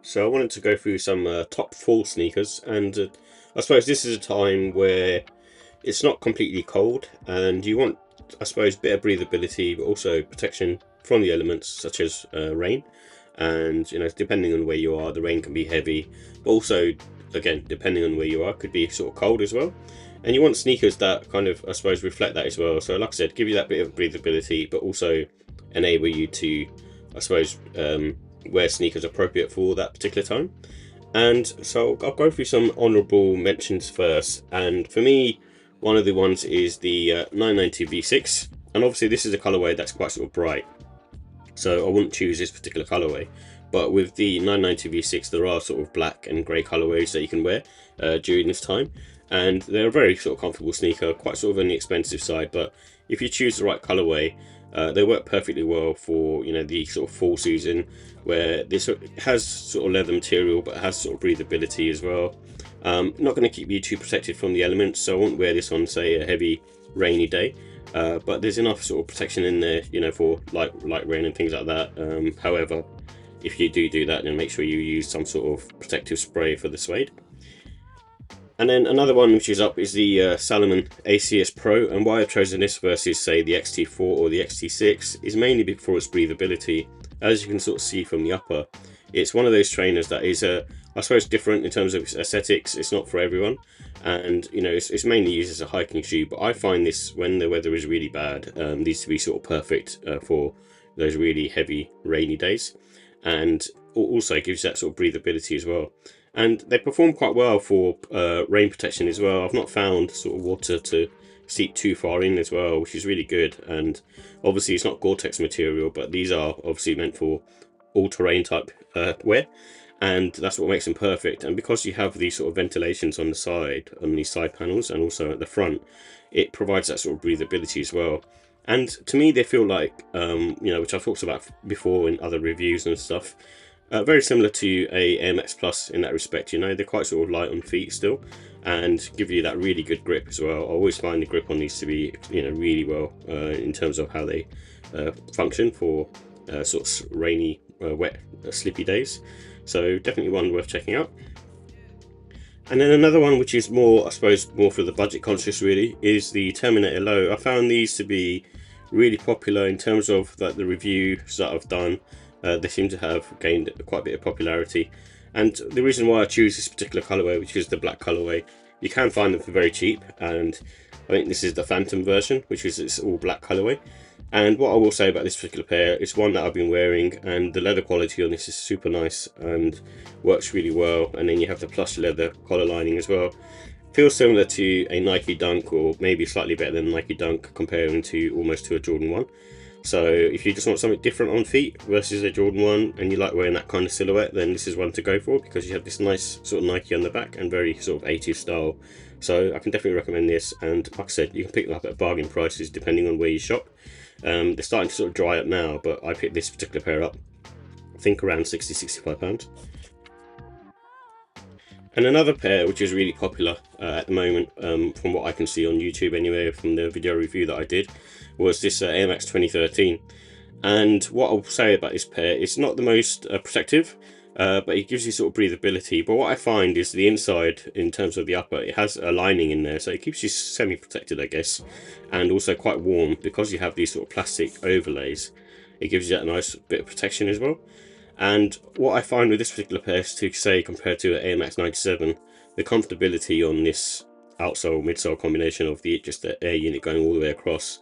So I wanted to go through some top fall sneakers, and I suppose this is a time where it's not completely cold, and you want, I suppose, better breathability, but also protection from the elements such as rain. And depending on where you are, the rain can be heavy, but also, again, depending on where you are, could be sort of cold as well. And you want sneakers that kind of, I suppose, reflect that as well. So, like I said, give you that bit of breathability, but also enable you to, I suppose, wear sneakers appropriate for that particular time. And so I'll go through some honourable mentions first. And for me, one of the ones is the 990 V6. And obviously this is a colourway that's quite sort of bright, so I wouldn't choose this particular colourway. But with the 990 V6, there are sort of black and grey colourways that you can wear during this time. And they're a very sort of comfortable sneaker, quite sort of on the expensive side. But if you choose the right colourway, they work perfectly well for the sort of fall season, where this has sort of leather material but has sort of breathability as well. Not going to keep you too protected from the elements, so I won't wear this on, say, a heavy rainy day. But there's enough sort of protection in there, for light rain and things like that. However, if you do that, then make sure you use some sort of protective spray for the suede. And then another one which is up is the Salomon ACS Pro, and why I've chosen this versus, say, the XT4 or the XT6 is mainly for its breathability. As you can sort of see from the upper, it's one of those trainers that is, I suppose, different in terms of its aesthetics. It's not for everyone, and it's mainly used as a hiking shoe. But I find this, when the weather is really bad, needs to be sort of perfect for those really heavy rainy days, and also gives that sort of breathability as well. And they perform quite well for rain protection as well. I've not found sort of water to seep too far in as well, which is really good. And obviously it's not Gore-Tex material, but these are obviously meant for all-terrain type wear, and that's what makes them perfect. And because you have these sort of ventilations on the side, on these side panels, and also at the front, it provides that sort of breathability as well. And to me, they feel like, which I've talked about before in other reviews and stuff, very similar to a Air Max Plus in that respect. They're quite sort of light on feet still, and give you that really good grip as well. I always find the grip on these to be, really well in terms of how they function for sort of rainy, wet, slippy days. So definitely one worth checking out. And then another one which is more, I suppose, more for the budget conscious really, is the Terminator Low. I found these to be really popular in terms of like the reviews that I've done. They seem to have gained quite a bit of popularity, and the reason why I choose this particular colorway, which is the black colorway, you can find them for very cheap, and I think this is the Phantom version, which is its all black colorway. And what I will say about this particular pair, it's one that I've been wearing, and the leather quality on this is super nice and works really well. And then you have the plush leather collar lining as well. Feels similar to a Nike Dunk, or maybe slightly better than Nike Dunk, comparing to almost to a Jordan 1. So if you just want something different on feet versus a Jordan 1, and you like wearing that kind of silhouette, then this is one to go for, because you have this nice sort of Nike on the back and very sort of 80s style. So I can definitely recommend this, and like I said, you can pick them up at bargain prices depending on where you shop. They're starting to sort of dry up now, but I picked this particular pair up, I think around £60–65. And another pair which is really popular at the moment, from what I can see on YouTube anyway, from the video review that I did, was this Air Max 2013. And what I'll say about this pair, it's not the most protective, but it gives you sort of breathability. But what I find is the inside, in terms of the upper, it has a lining in there, so it keeps you semi-protected, I guess, and also quite warm because you have these sort of plastic overlays. It gives you that nice bit of protection as well. And what I find with this particular pair is, to say, compared to an Air Max 97, the comfortability on this outsole midsole combination of just the air unit going all the way across,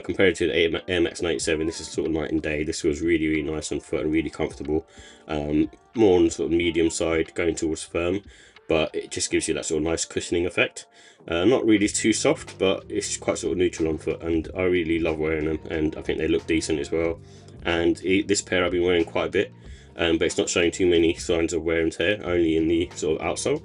compared to the Air Max 97, this is sort of night and day. This was really, really nice on foot and really comfortable. More on sort of medium side, going towards firm, but it just gives you that sort of nice cushioning effect. Not really too soft, but it's quite sort of neutral on foot, and I really love wearing them, and I think they look decent as well. And this pair I've been wearing quite a bit, but it's not showing too many signs of wear and tear, only in the sort of outsole.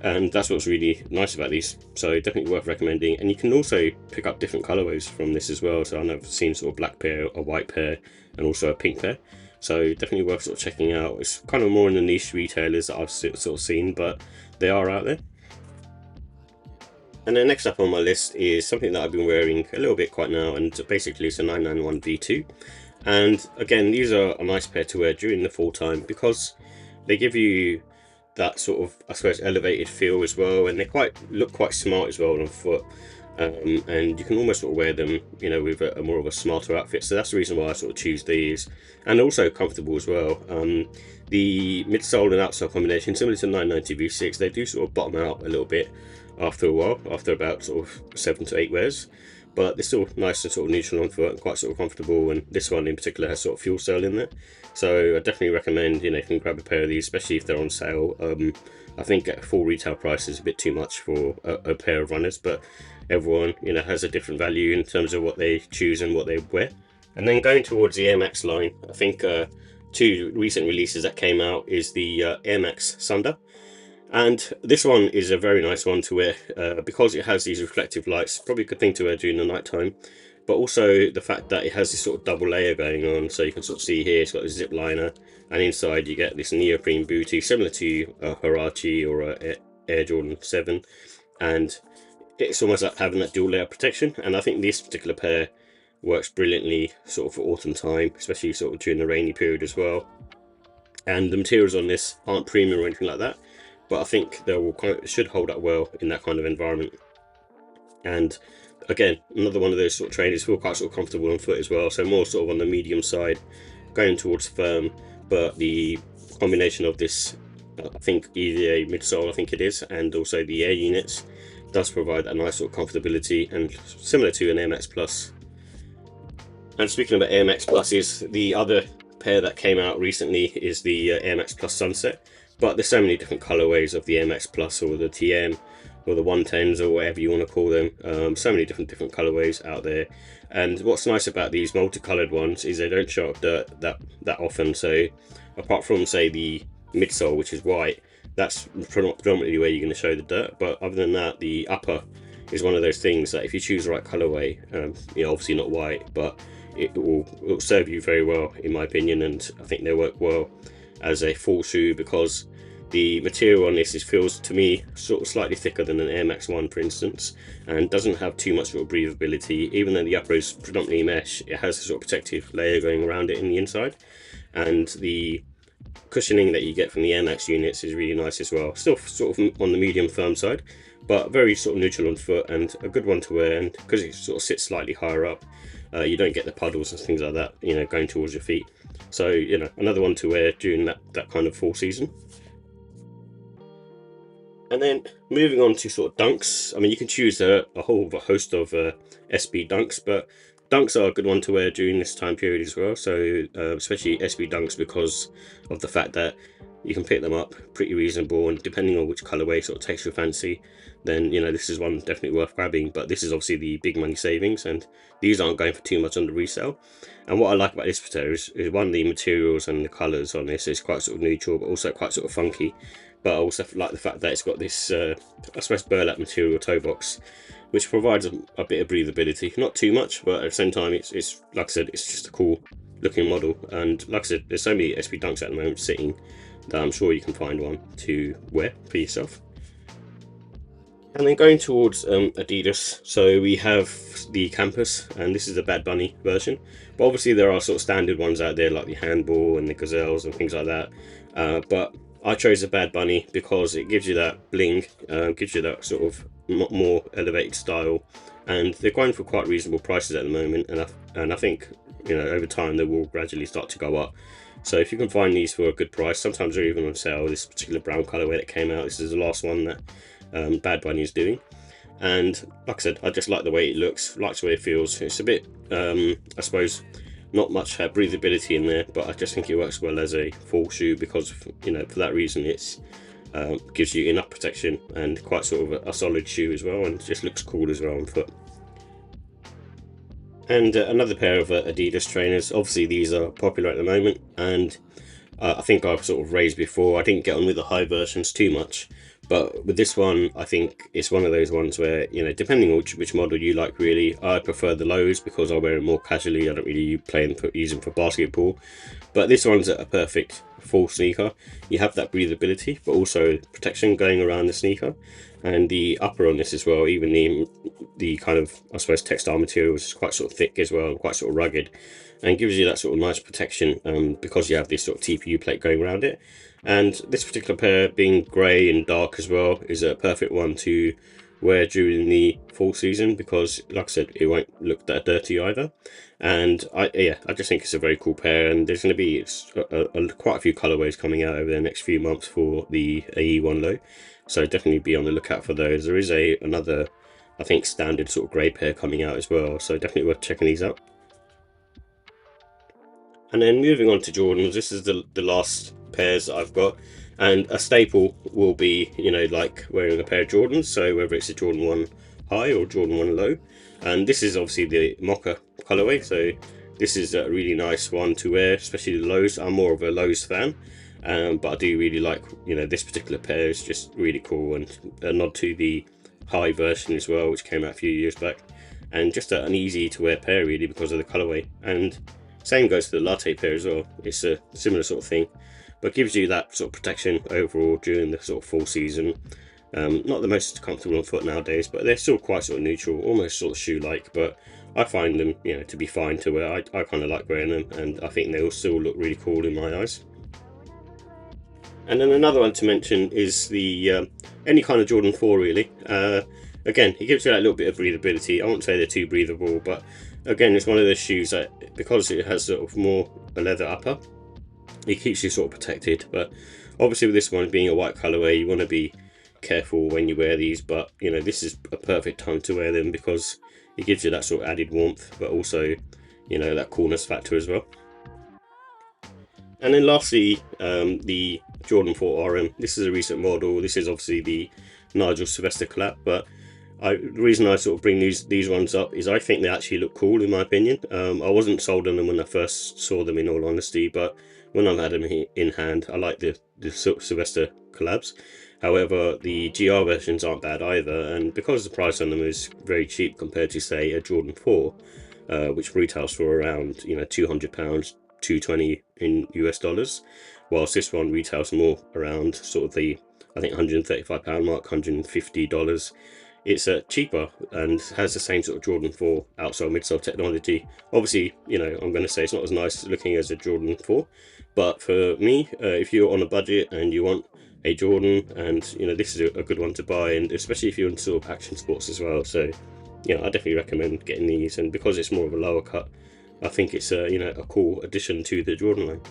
And that's what's really nice about these, so definitely worth recommending. And you can also pick up different colorways from this as well. So I've seen sort of black pair, a white pair, and also a pink pair. So definitely worth sort of checking out. It's kind of more in the niche retailers that I've sort of seen, but they are out there. And then next up on my list is something that I've been wearing a little bit quite now, and basically it's a 991 V2. And again, these are a nice pair to wear during the fall time, because they give you that sort of, I suppose, elevated feel as well, and they look quite smart as well on foot. And you can almost sort of wear them, with a more of a smarter outfit. So that's the reason why I sort of choose these, and also comfortable as well. The midsole and outsole combination, similar to 990 V6, they do sort of bottom out a little bit after a while, after about sort of 7 to 8 wears. But they're still nice and sort of neutral on foot and quite sort of comfortable. And this one in particular has sort of fuel cell in there, so I definitely recommend you can grab a pair of these, especially if they're on sale. I think at full retail price is a bit too much for a pair of runners, but everyone has a different value in terms of what they choose and what they wear. And then going towards the Air Max line, I think two recent releases that came out is the Air Max Sunder. And this one is a very nice one to wear because it has these reflective lights. Probably a good thing to wear during the night time, but also the fact that it has this sort of double layer going on. So you can sort of see here it's got a zip liner, and inside you get this neoprene booty similar to a Huarache or a Air Jordan 7, and it's almost like having that dual layer protection. And I think this particular pair works brilliantly sort of for autumn time, especially sort of during the rainy period as well. And the materials on this aren't premium or anything like that, but I think they should hold up well in that kind of environment. And again, another one of those sort of trainers feel quite sort of comfortable on foot as well, so more sort of on the medium side, going towards firm. But the combination of this, I think EVA midsole, I think it is, and also the air units does provide a nice sort of comfortability, and similar to an Air Max Plus. And speaking about Air Max Pluses, the other pair that came out recently is the Air Max Plus Sunset. But there's so many different colorways of the Air Max Plus or the TM or the 110s or whatever you want to call them. So many different colorways out there. And what's nice about these multicolored ones is they don't show up dirt that often. So apart from, say, the midsole, which is white, that's predominantly where you're going to show the dirt. But other than that, the upper is one of those things that if you choose the right colorway, obviously not white, but it will serve you very well, in my opinion. And I think they work well as a full shoe because the material on this feels to me sort of slightly thicker than an Air Max 1, for instance, and doesn't have too much sort of breathability. Even though the upper is predominantly mesh, it has a sort of protective layer going around it in the inside, and the cushioning that you get from the Air Max units is really nice as well. Still sort of on the medium firm side, but very sort of neutral on foot and a good one to wear. And because it sort of sits slightly higher up, you don't get the puddles and things like that going towards your feet. So another one to wear during that kind of fall season. And then moving on to sort of dunks. I mean, you can choose a whole host of SB dunks, but dunks are a good one to wear during this time period as well. So especially SB dunks, because of the fact that you can pick them up pretty reasonable, and depending on which colorway sort of takes your fancy, then this is one definitely worth grabbing. But this is obviously the big money savings, and these aren't going for too much on the resale. And what I like about this pair is one, the materials and the colors on this is quite sort of neutral, but also quite sort of funky. But I also like the fact that it's got this I suppose burlap material toe box, which provides a bit of breathability. Not too much, but at the same time it's like I said, it's just a cool looking model. And like I said, there's so many SB dunks at the moment sitting that I'm sure you can find one to wear for yourself. And then going towards Adidas, so we have the Campus, and this is the Bad Bunny version. But obviously there are sort of standard ones out there like the Handball and the Gazelles and things like that. But I chose the Bad Bunny because it gives you that bling, gives you that sort of more elevated style, and they're going for quite reasonable prices at the moment. And I think over time they will gradually start to go up. So if you can find these for a good price, sometimes they're even on sale. This particular brown colorway that came out, this is the last one that Bad Bunny is doing. And like I said, I just like the way it looks, like the way it feels. It's a bit, I suppose, not much breathability in there, but I just think it works well as a full shoe because for that reason it's gives you enough protection and quite sort of a solid shoe as well, and just looks cool as well on foot. And another pair of Adidas trainers. Obviously these are popular at the moment, and I think I've sort of raised before, I didn't get on with the high versions too much, but with this one I think it's one of those ones where depending on which model you like really. I prefer the lows because I wear them more casually. I don't really use them for basketball, But this one's a perfect full sneaker. You have that breathability, but also protection going around the sneaker, and the upper on this as well. Even the kind of, I suppose, textile material is quite sort of thick as well, quite sort of rugged, and gives you that sort of nice protection because you have this sort of TPU plate going around it. And this particular pair, being grey and dark as well, is a perfect one to wear during the fall season because, like I said, it won't look that dirty either. And I just think it's a very cool pair, and there's going to be quite a few colorways coming out over the next few months for the AE1 Low, so definitely be on the lookout for those. There is another, I think, standard sort of grey pair coming out as well, so definitely worth checking these out. And then moving on to Jordans, this is the last pairs that I've got, and a staple will be, you know, like wearing a pair of Jordans, so whether it's a Jordan 1 High or Jordan 1 Low. And this is obviously the Mocha colorway, so this is a really nice one to wear, especially the lows. I'm more of a lows fan, but I do really like, you know, this particular pair is just really cool, and a nod to the high version as well, which came out a few years back, and just an easy to wear pair really because of the colorway. And same goes to the latte pair as well. It's a similar sort of thing, but gives you that sort of protection overall during the sort of fall season. Not the most comfortable on foot nowadays, but they're still quite sort of neutral, almost sort of shoe-like, but I find them, you know, to be fine to wear. I kind of like wearing them, and I think they all still look really cool in my eyes. And then another one to mention is the any kind of Jordan 4 really. Again, it gives you that little bit of breathability. I won't say they're too breathable, but again, it's one of those shoes that, because it has sort of more a leather upper, it keeps you sort of protected. But obviously with this one being a white colorway, you want to be careful when you wear these, but you know, this is a perfect time to wear them because it gives you that sort of added warmth, but also, you know, that coolness factor as well. And then lastly, the Jordan 4 RM. This is a recent model. This is obviously the Nigel Sylvester collab, but the reason I sort of bring these ones up is I think they actually look cool in my opinion. I wasn't sold on them when I first saw them, in all honesty, but when I've had them in hand, I like the Sylvester collabs. However, the GR versions aren't bad either, and because the price on them is very cheap compared to, say, a Jordan 4, which retails for around, you know, £200, 220 in US dollars, whilst this one retails more around sort of the, I think, £135 mark, $150. It's cheaper and has the same sort of Jordan 4 outsole midsole technology. Obviously, you know, I'm going to say it's not as nice looking as a Jordan 4, but for me, if you're on a budget and you want a Jordan, and you know, this is a good one to buy, and especially if you're into sort of action sports as well. So, you know, I definitely recommend getting these, and because it's more of a lower cut, I think it's you know, a cool addition to the Jordan line.